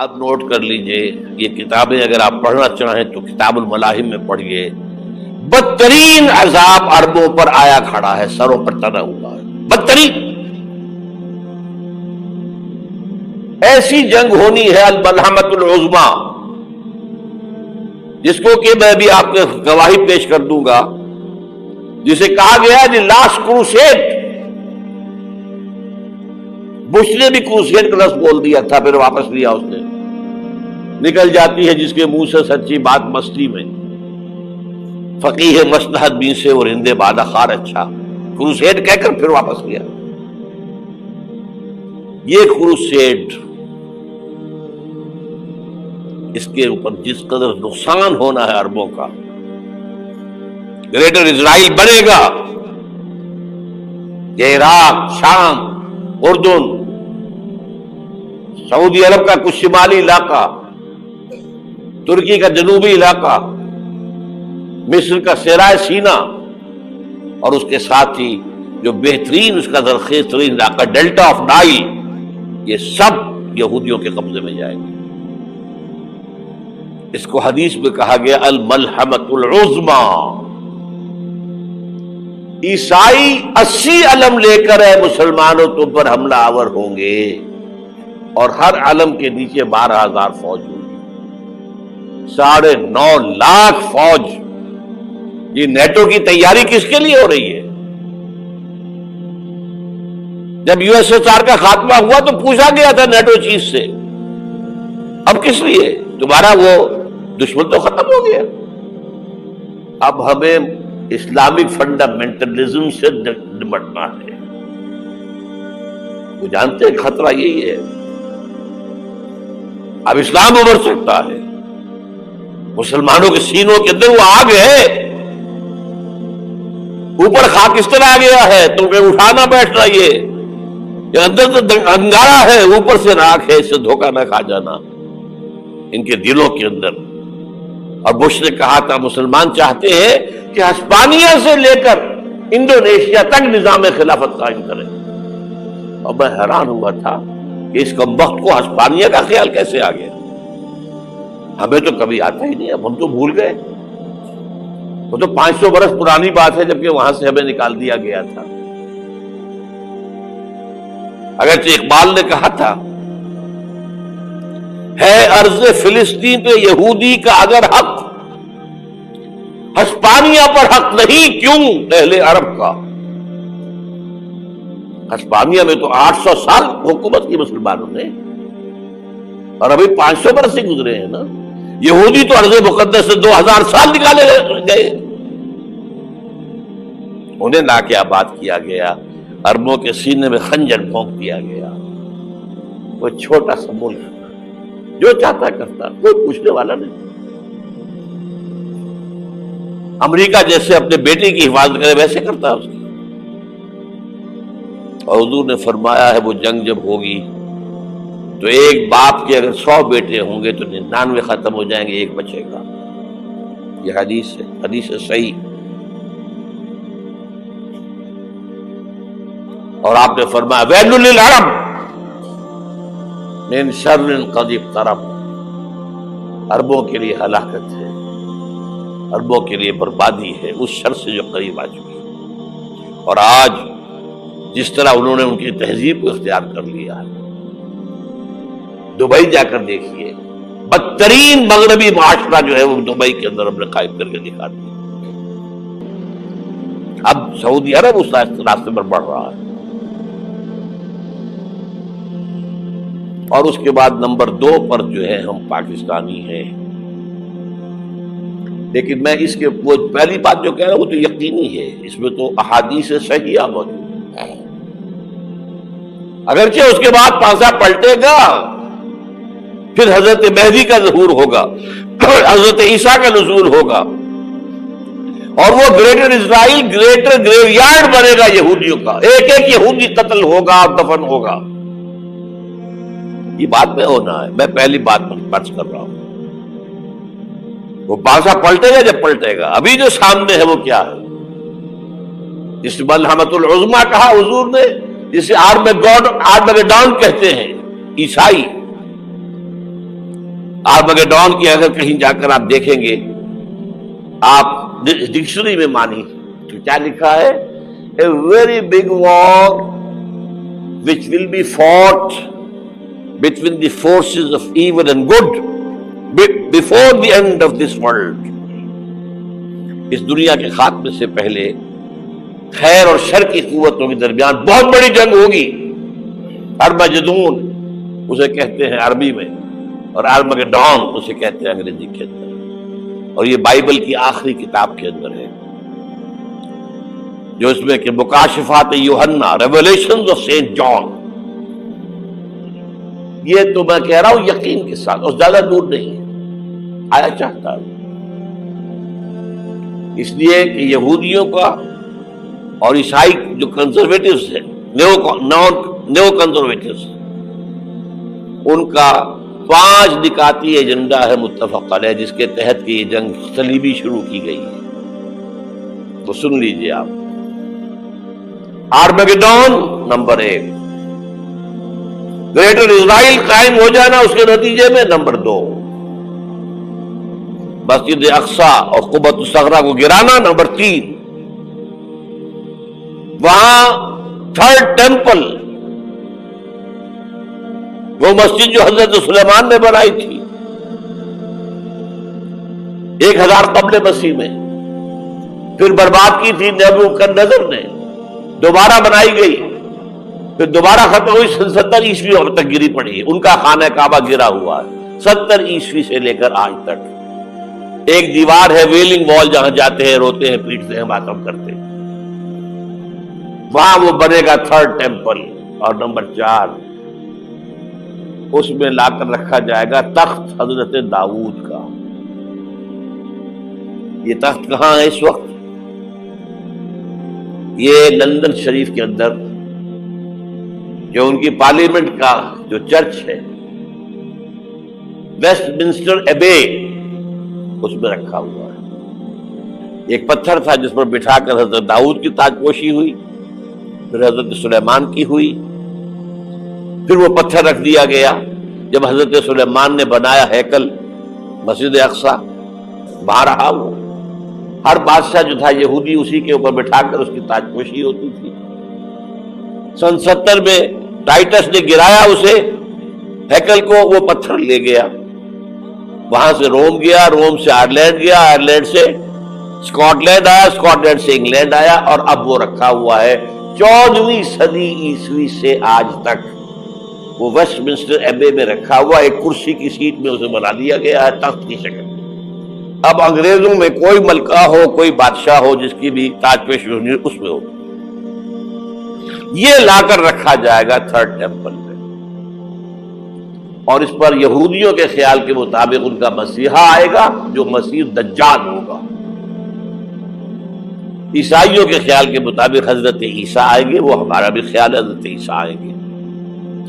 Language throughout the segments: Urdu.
اب نوٹ کر لیجئے، یہ کتابیں اگر آپ پڑھنا چاہیں تو کتاب الملاحم میں پڑھیے، بدترین عذاب عربوں پر آیا کھڑا ہے، سروں پر تنا ہوا ہے، بدترین ایسی جنگ ہونی ہے الملحمۃ العظمیٰ، جس کو کہ میں بھی آپ کو گواہی پیش کر دوں گا، جسے کہا گیا ہے دی لاسٹ کروسیڈ۔ بش نے بھی کروسیڈ کا لفظ بول دیا تھا، پھر واپس لیا اس نے۔ نکل جاتی ہے جس کے منہ سے سچی بات مستی میں، فقیہ مصلحت بین سے اور ہندے بادہ خار اچھا، کروسیڈ کہہ کر پھر واپس لیا۔ یہ کروسیڈ، اس کے اوپر جس قدر نقصان ہونا ہے عربوں کا، گریٹر اسرائیل بنے گا، یہ عراق، شام، اردن، سعودی عرب کا کچھ شمالی علاقہ، ترکی کا جنوبی علاقہ، مصر کا صحرائے سینا، اور اس کے ساتھ ہی جو بہترین اس کا زرخیز ترین علاقہ ڈیلٹا آف نائل، یہ سب یہودیوں کے قبضے میں جائے گا۔ اس کو حدیث میں کہا گیا الملحمۃ العظمیٰ۔ عیسائی 80 علم لے کر اے مسلمانوں تم پر حملہ آور ہوں گے، اور ہر علم کے نیچے 12,000 فوج ہوگی، 9.5 لاکھ فوج۔ یہ نیٹو کی تیاری کس کے لیے ہو رہی ہے؟ جب یو ایس ایس آر کا خاتمہ ہوا تو پوچھا گیا تھا نیٹو چیف سے، اب کس لیے؟ تمہارا وہ دشمن تو ختم ہو گیا، اب ہمیں اسلامک فنڈامنٹلزم سے نمٹنا ہے۔ وہ جانتے ہیں خطرہ یہی ہے، اب اسلام ابھر سکتا ہے، مسلمانوں کے سینوں کے اندر وہ آگ ہے، اوپر خاکستر آ گیا ہے، تمہیں اٹھانا بیٹھنا، یہ اندر تو انگارہ ہے، اوپر سے راکھ ہے، اس سے دھوکہ نہ کھا جانا ان کے دلوں کے اندر۔ اور بش نے کہا تھا مسلمان چاہتے ہیں کہ ہسپانیہ سے لے کر انڈونیشیا تک نظام خلافت قائم کریں، اور میں حیران ہوا تھا کہ اس کمبخت کو ہسپانیہ کا خیال کیسے آ گیا؟ ہمیں تو کبھی آتا ہی نہیں، اب ہم تو بھول گئے، وہ تو 500 برس پرانی بات ہے، جبکہ وہاں سے ہمیں نکال دیا گیا تھا۔ اگرچہ اقبال نے کہا تھا ہے ارض فلسطین پہ یہودی کا اگر حق، ہسپانیہ پر حق نہیں کیوں اہل عرب کا؟ ہسپانیہ میں تو 800 سال حکومت کی مسلمانوں نے، اور ابھی 500 برس سے گزرے ہیں نا۔ یہودی تو ارض مقدس سے 2000 سال نکالے گئے، انہیں لا کے آباد کیا گیا، عربوں کے سینے میں خنجر بھونک دیا گیا۔ وہ چھوٹا سا ملک جو چاہتا کرتا، کوئی پوچھنے والا نہیں۔ امریکہ جیسے اپنے بیٹے کی حفاظت کرے ویسے کرتا ہے اس کی۔ اور حضور نے فرمایا ہے وہ جنگ جب ہوگی تو ایک باپ کے اگر 100 بیٹے ہوں گے تو 99 ختم ہو جائیں گے، ایک بچے گا۔ یہ حدیث ہے، حدیث ہے صحیح۔ اور آپ نے فرمایا ویل للعرب من شر قد اقترب، عربوں کے لیے ہلاکت ہے، عربوں کے لیے بربادی ہے اس شر سے جو قریب آ چکی۔ اور آج جس طرح انہوں نے ان کی تہذیب کو اختیار کر لیا ہے، دبئی جا کر دیکھیے، بدترین مغربی معاشرہ جو ہے وہ دبئی کے اندر ہم نے قائم کر کے دکھا دیا۔ اب سعودی عرب اس راستے پر بڑھ رہا ہے۔ اور اس کے بعد نمبر 2 پر جو ہے ہم پاکستانی ہیں، لیکن میں اس کے وہ پہلی بات جو کہہ رہا ہوں وہ تو یقینی ہے، اس میں تو احادیث صحیحہ موجود ہے۔ اگرچہ اس کے بعد پانسا پلٹے گا، پھر حضرت مہدی کا ظہور ہوگا، حضرت عیسیٰ کا نزول ہوگا، اور وہ گریٹر اسرائیل گریٹر گریو یارڈ بنے گا یہودیوں کا، ایک ایک یہودی قتل ہوگا اور دفن ہوگا۔ یہ بات میں ہونا ہے، میں پہلی بات پر کر رہا ہوں۔ وہ پانسا پلٹے گا جب پلٹے گا، ابھی جو سامنے ہے وہ کیا ہے؟ جس ملحمۃ العظمیٰ کہا حضور نے، جسے آرمیگیڈون کہتے ہیں عیسائی، آرمگیڈون کی اگر کہیں جا کر آپ دیکھیں گے، آپ ڈکشنری میں مانی تو کیا لکھا ہے؟ A very big war which will be fought between the forces of evil and good before the end of this world. اس دنیا کے خاتمے سے پہلے خیر اور شر کی قوتوں کے درمیان بہت بڑی جنگ ہوگی. ارمجدون اسے کہتے ہیں عربی میں، اور آرمگیڈون اسے کہتے ہیں انگریزی کے اندر. اور یہ بائبل کی آخری کتاب کے اندر ہے، جو اس میں کہ مکاشفات یوحنا، ریویلیشنز آف سینٹ جان. یہ تو میں کہہ رہا ہوں یقین کے ساتھ، اور زیادہ دور نہیں ہے، آیا چاہتا ہے. اس لیے کہ یہودیوں کا اور عیسائی جو کنزرویٹوز ہیں، نیو کنزرویٹوز، ان کا 5 نکاتی ایجنڈا ہے متفق علیہ، جس کے تحت کہ یہ جنگ صلیبی شروع کی گئی ہے. تو سن لیجئے آپ. آرمگیڈون نمبر 1، گریٹر اسرائیل قائم ہو جانا اس کے نتیجے میں نمبر 2، مسجد اقصی اور قبۃ الصغریٰ کو گرانا نمبر 3، وہاں تھرڈ ٹیمپل، وہ مسجد جو حضرت سلیمان نے بنائی تھی 1000 قبل مسیح میں، پھر برباد کی تھی نیبوکدنیزر نے، دوبارہ بنائی گئی، پھر دوبارہ ختم ہوئی 70 عیسوی تک گری پڑی. ان کا خانہ کعبہ گرا ہوا ہے 70 عیسوی سے لے کر آج تک. ایک دیوار ہے ویلنگ وال، جہاں جاتے ہیں، روتے ہیں، پیٹتے ہیں، ماتم کرتے ہیں. وہاں وہ بنے گا تھرڈ ٹیمپل. اور نمبر 4، اس میں لا کر رکھا جائے گا تخت حضرت داؤد کا. یہ تخت کہاں ہے اس وقت؟ یہ لندن شریف کے اندر، جو ان کی پارلیمنٹ کا جو چرچ ہے، ویسٹ منسٹر ایبے، اس میں رکھا ہوا ہے. ایک پتھر تھا جس پر بٹھا کر حضرت داؤد کی تاج پوشی ہوئی، پھر حضرت سلیمان کی ہوئی، پھر وہ پتھر رکھ دیا گیا جب حضرت سلیمان نے بنایا ہیکل مسجد اقصی. وہاں رہا وہ. ہر بادشاہ جو تھا یہودی اسی کے اوپر بٹھا کر اس کی تاج پوشی ہوتی تھی. سن 70 میں ٹائٹس نے گرایا اسے، ہیکل کو، وہ پتھر لے گیا، وہاں سے روم گیا، روم سے آئرلینڈ گیا، آئرلینڈ سے اسکاٹ لینڈ آیا، اسکاٹ لینڈ سے انگلینڈ آیا، اور اب وہ رکھا ہوا ہے 14ویں صدی عیسوی سے آج تک. وہ ویسٹ منسٹر ایبے میں رکھا ہوا، ایک کرسی کی سیٹ میں اسے بنا دیا گیا ہے تخت کی شکل. اب انگریزوں میں کوئی ملکہ ہو، کوئی بادشاہ ہو جس کی بھی تاج پوشی ہونی، اس میں ہو. یہ لا کر رکھا جائے گا تھرڈ ٹیمپل میں، اور اس پر یہودیوں کے خیال کے مطابق ان کا مسیحا آئے گا جو مسیح دجال ہوگا. عیسائیوں کے خیال کے مطابق حضرت عیسیٰ آئیں گے. وہ ہمارا بھی خیال ہے حضرت عیسیٰ آئیں گے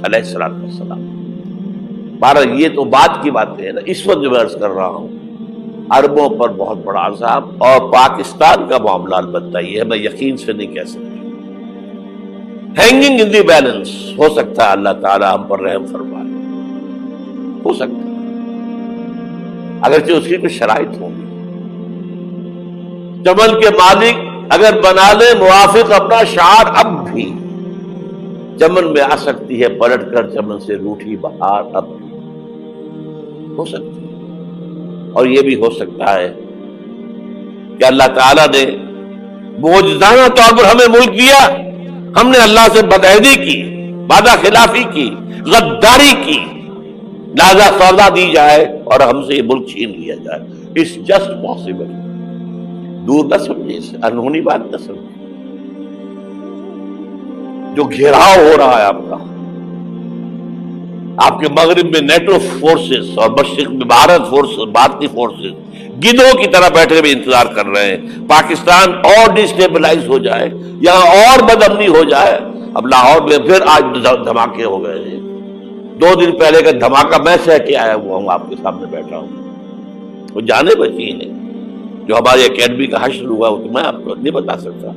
علیہ السلام. بہرحال یہ تو بعد کی باتیں ہیں نا. اس وقت جو میں عرض کر رہا ہوں، عربوں پر بہت بڑا عذاب، اور پاکستان کا معاملہ البتہ یہ ہے، میں یقین سے نہیں کہہ سکتا. ہینگنگ ان دی بیلنس، ہو سکتا ہے اللہ تعالی ہم پر رحم فرمائے، ہو سکتا ہے، اگرچہ اس کی کچھ شرائط ہوں گی. چمن کے مالک اگر بنا لے موافق اپنا شعار، اب بھی چمن میں آ سکتی ہے پلٹ کر چمن سے روٹھی بہار. اب بھی ہو سکتی ہے. اور یہ بھی ہو سکتا ہے کہ اللہ تعالیٰ نے معجزانہ طور پر ہمیں ملک دیا، ہم نے اللہ سے بدعہدی کی، وعدہ خلافی کی، غداری کی، لہذا سزا دی جائے اور ہم سے یہ ملک چھین لیا جائے. It's just possible. دور نہ سمجھے، اسے انہونی بات نہ سمجھے. جو گھیراؤ ہو رہا ہے آپ کے مغرب میں نیٹو فورسز اور مشرق میں بھارتی فورسز گدھوں کی طرح بیٹھے ہوئے انتظار کر رہے ہیں پاکستان اور ڈسٹیبلائز ہو جائے، یہاں اور بدامنی ہو جائے. اب لاہور میں پھر آج دھماکے ہو گئے ہیں. 2 دن پہلے کا دھماکہ میں سہ کے آیا ہوا ہوں، آپ کے سامنے بیٹھا ہوں. وہ جانے بچی ہیں. جو ہماری اکیڈمی کا حشر ہوا وہ تو میں آپ کو نہیں بتا سکتا.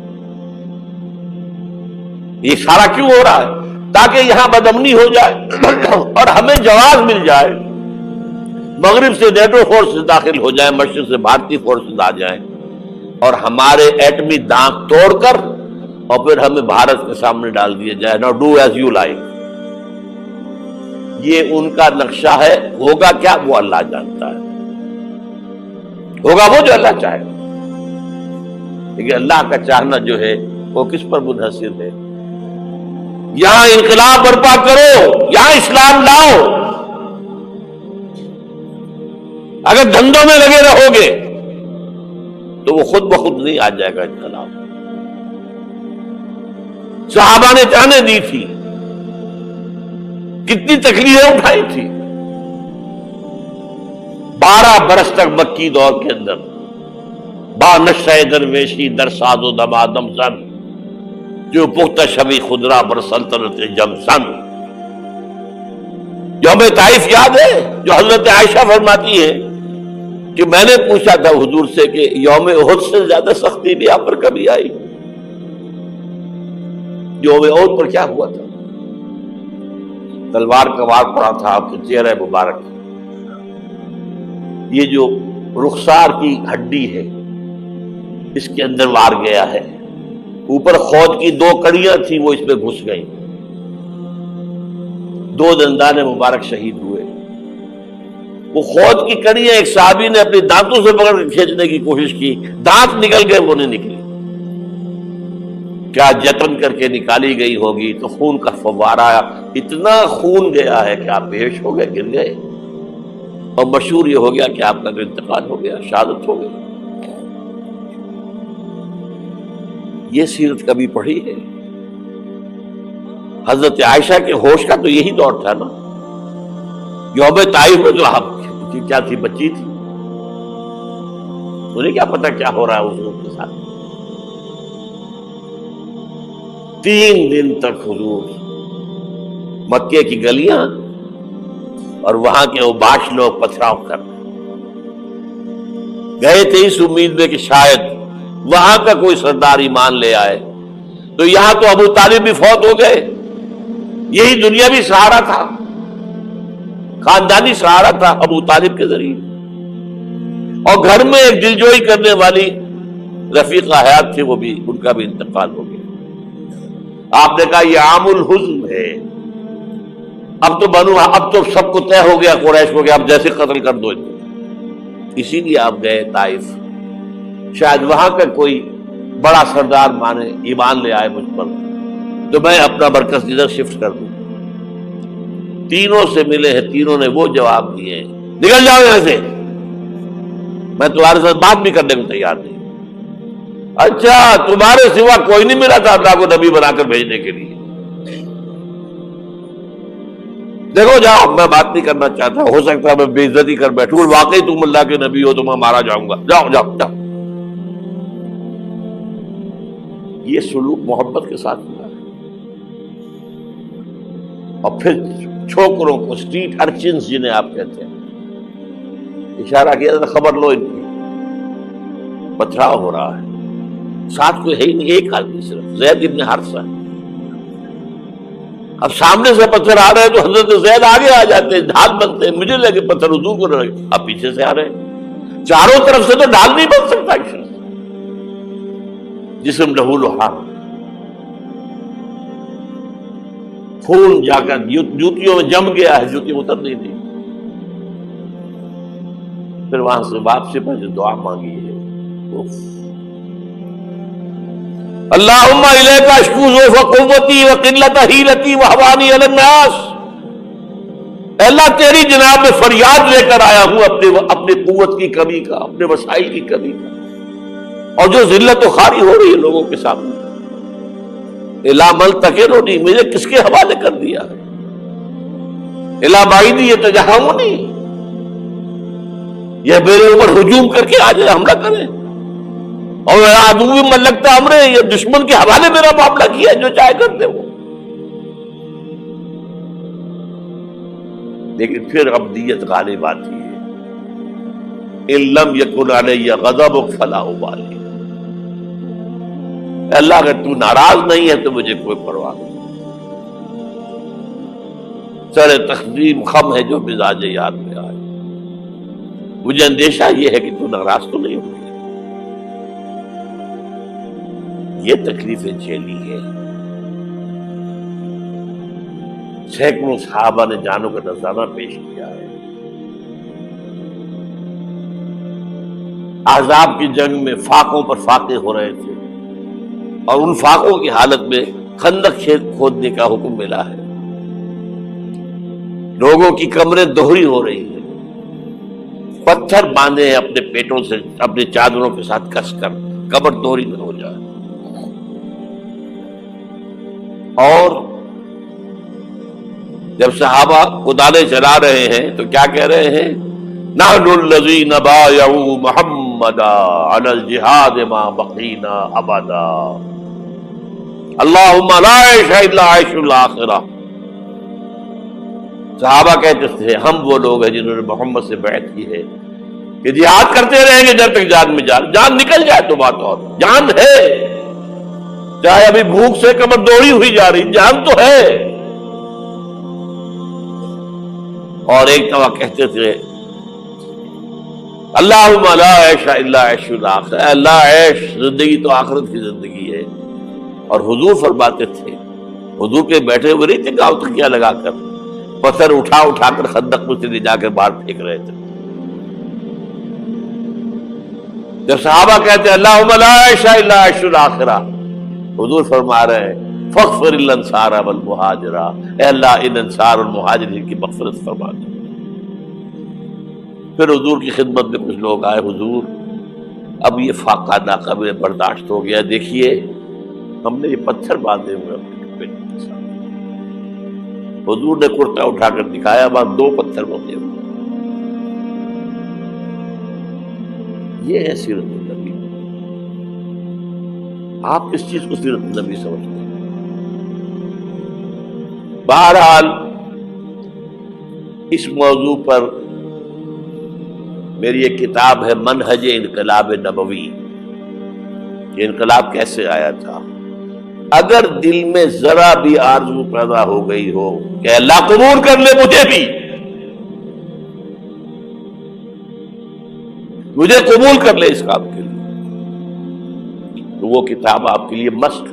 یہ سارا کیوں ہو رہا ہے؟ تاکہ یہاں بدامنی ہو جائے اور ہمیں جواز مل جائے مغرب سے نیٹو فورسز داخل ہو جائیں، مشرق سے بھارتی فورسز آ جائیں اور ہمارے ایٹمی دانت توڑ کر اور پھر ہمیں بھارت کے سامنے ڈال دیا جائے، نو ڈو ایز یو لائک. یہ ان کا نقشہ ہے. ہوگا کیا وہ اللہ جانتا ہے، ہوگا وہ جو اللہ چاہے. لیکن اللہ کا چاہنا جو ہے وہ کس پر منحصر ہے؟ یہاں انقلاب برپا کرو، یہاں اسلام لاؤ. اگر دھندوں میں لگے رہو گے تو وہ خود بخود نہیں آ جائے گا انقلاب. صحابہ نے جانیں دی تھی، کتنی تکلیفیں اٹھائی تھی. 12 برس تک مکی دور کے اندر با نشہ درویشی در ساز و دمادم زن، جو پختہ شبی خدرا بر سلطنت جم سن. یوم طائف یاد ہے جو حضرت عائشہ فرماتی ہے کہ میں نے پوچھا تھا حضور سے کہ یوم احد سے زیادہ سختی بھی آپ پر کبھی آئی؟ یوم احد پر کیا ہوا تھا؟ تلوار کا وار پڑا تھا آپ کے چہرہ مبارک. یہ جو رخسار کی ہڈی ہے اس کے اندر وار گیا ہے. اوپر خود کی 2 کڑیاں تھیں، وہ اس میں گھس گئیں. 2 دندان مبارک شہید ہوئے. وہ خود کی کڑیاں ایک صحابی نے اپنے دانتوں سے پکڑ کے کھینچنے کی کوشش کی، دانت نکل گئے، وہ نہیں نکلی. کیا جتن کر کے نکالی گئی ہوگی تو خون کا فوارہ، اتنا خون گیا ہے کہ آپ بے ہوش ہو گئے، گر گئے. اور مشہور یہ ہو گیا کہ آپ کا انتقال ہو گیا، شہادت ہو گئی. یہ سیرت کبھی پڑھی ہے؟ حضرت عائشہ کے ہوش کا تو یہی دور تھا نا. یوم طائف میں جو آپ کیا تھی، بچی تھی، انہیں کیا پتا کیا ہو رہا ہے حضور کے ساتھ. 3 دن تک حضور مکے کی گلیاں اور وہاں کے اوباش لوگ پتھراؤ کر گئے تھے اس امید میں کہ شاید وہاں کا کوئی سردار ایمان لے آئے. تو یہاں تو ابو طالب بھی فوت ہو گئے. یہی دنیاوی سہارا تھا، خاندانی سہارا تھا ابو طالب کے ذریعے. اور گھر میں ایک دلجوئی کرنے والی رفیقہ حیات تھی، وہ بھی، ان کا بھی انتقال ہو گیا. آپ نے کہا یہ عام الحزن ہے، اب تو سب کو طے ہو گیا قریش کو کہ اب جیسے قتل کر دو. اسی لیے آپ گئے طائف، شاید وہاں کا کوئی بڑا سردار مانے، ایمان لے آئے مجھ پر تو میں اپنا مرکز ادھر شفٹ کر دوں. تینوں سے ملے ہیں، تینوں نے وہ جواب دیے ہیں، نکل جاؤ یہاں سے، میں تمہارے ساتھ بات بھی کرنے کو تیار نہیں. اچھا، تمہارے سوا کوئی نہیں ملا تھا اللہ کو نبی بنا کر بھیجنے کے لیے؟ دیکھو جاؤ، میں بات نہیں کرنا چاہتا، ہو سکتا ہے میں بے عزتی کر بیٹھوں، واقعی تم اللہ کے نبی ہو تو میں مارا جاؤں گا. جاؤ جاؤ جاؤ. یہ سلوک محبت کے ساتھ ہوا ہے. اور پھر چھوکروں کو، اسٹریٹ ارچنز جنہیں آپ کہتے ہیں، اشارہ کیا تھا، خبر لو ان کی، پتھراؤ ہو رہا ہے. ساتھ کوئی ہے ہی نہیں، ایک آدمی صرف، زید ابن حارثہ. اب سامنے سے پتھر آ رہے ہیں تو حضرت زید آگے آ جاتے ہیں، ڈھال بنتے ہیں، مجھے لگے پتھر حضور کو لگے، اب پیچھے سے آ رہے ہیں. چاروں طرف سے تو ڈھال نہیں بن سکتا. جسم لہو لہاب، خون جا کر جوتیوں میں جم گیا ہے، جوتی اتر نہیں تھی. پھر وہاں سے واپسی پر جو دعا مانگی ہے، اللہم الیک اشکو ضعف قوتی وقلت حیلتی وہوانی علی الناس. اللہ تیری جناب میں فریاد لے کر آیا ہوں اپنی قوت کی کمی کا، اپنے وسائل کی کمی کا، اور جو ذلت و خواری ہو رہی ہے لوگوں کے سامنے. الا من تکلنی، مجھے کس کے حوالے کر دیا ہے؟ الا بعیدی یتجہمنی، یہ میرے اوپر ہجوم کر کے آ جائے، حملہ کرے. اور عدو من لگتا امرے، یہ دشمن کے حوالے میرا معاملہ کیا، جو چاہے کرتے وہ. لیکن پھر عبدیت غالب آتی ہے. ان لم یکن علی غضبک فلا ابالی. اللہ اگر تو ناراض نہیں ہے تو مجھے کوئی پرواہ نہیں. سر تقدیم خم ہے جو مزاج یاد میں آئے. مجھے اندیشہ یہ ہے کہ تو ناراض تو نہیں ہوگی. یہ تکلیفیں جھیلی ہے. سینکڑوں صحابہ نے جانوں کا نذرانہ پیش کیا ہے. احزاب کی جنگ میں فاقوں پر فاقے ہو رہے تھے اور ان فاقوں کی حالت میں خندق کھودنے کا حکم ملا ہے. لوگوں کی کمریں دوہری ہو رہی ہیں. پتھر باندھے ہیں اپنے پیٹوں سے اپنے چادروں کے ساتھ کس کر قبر دوہری نہ ہو جائے. اور جب صحابہ کدالیں چلا رہے ہیں تو کیا کہہ رہے ہیں؟ نحن الذین بایعوا محمدا علی الجہاد ما بقینا ابدا اللہم لا عیش الا عیش الآخرہ. صحابہ کہتے تھے ہم وہ لوگ ہیں جنہوں نے محمد سے بیعت کی ہے کہ جہاد کرتے رہیں گے جب تک جان میں جان نکل جائے تو بات اور. جان ہے، چاہے ابھی بھوک سے کمر دوڑی ہوئی جا رہی، جان تو ہے. اور ایک دفعہ کہتے تھے اللہم لا عیش الا عیش الآخرہ، اللہ عیش زندگی تو آخرت کی زندگی ہے. اور حضور فرماتے تھے، حضور کے بیٹھے ہوئے نہیں تھے گاؤں تکیہ لگا کر، پتھر اٹھا اٹھا کر خندق میں سے لے جا کر باہر پھینک رہے تھے. جب صحابہ کہتے ہیں اللہم لا عیش الا عیش الآخرہ، حضور فرما رہے ہیں فاغفر الانصار والمہاجرہ، اے اللہ ان انصار اور مہاجرین کی مغفرت فرما دے. پھر حضور کی خدمت میں کچھ لوگ آئے، حضور اب یہ فاقہ ناقابل برداشت ہو گیا، دیکھیے ہم نے یہ پتھر باندھے ہوئے اپنے پیٹ کے ساتھ. حضور نے کرتا اٹھا کر دکھایا، وہاں 2 پتھر بندھے ہوئے. یہ ہے سیرت النبی. آپ کس چیز کو سیرت النبی سمجھتے ہیں؟ بہرحال اس موضوع پر میری ایک کتاب ہے منہج انقلاب نبوی. یہ انقلاب کیسے آیا تھا؟ اگر دل میں ذرا بھی آرزو پیدا ہو گئی ہو کہ اللہ قبول کر لے مجھے قبول کر لے اس کام کے لیے، تو وہ کتاب آپ کے لیے مسٹ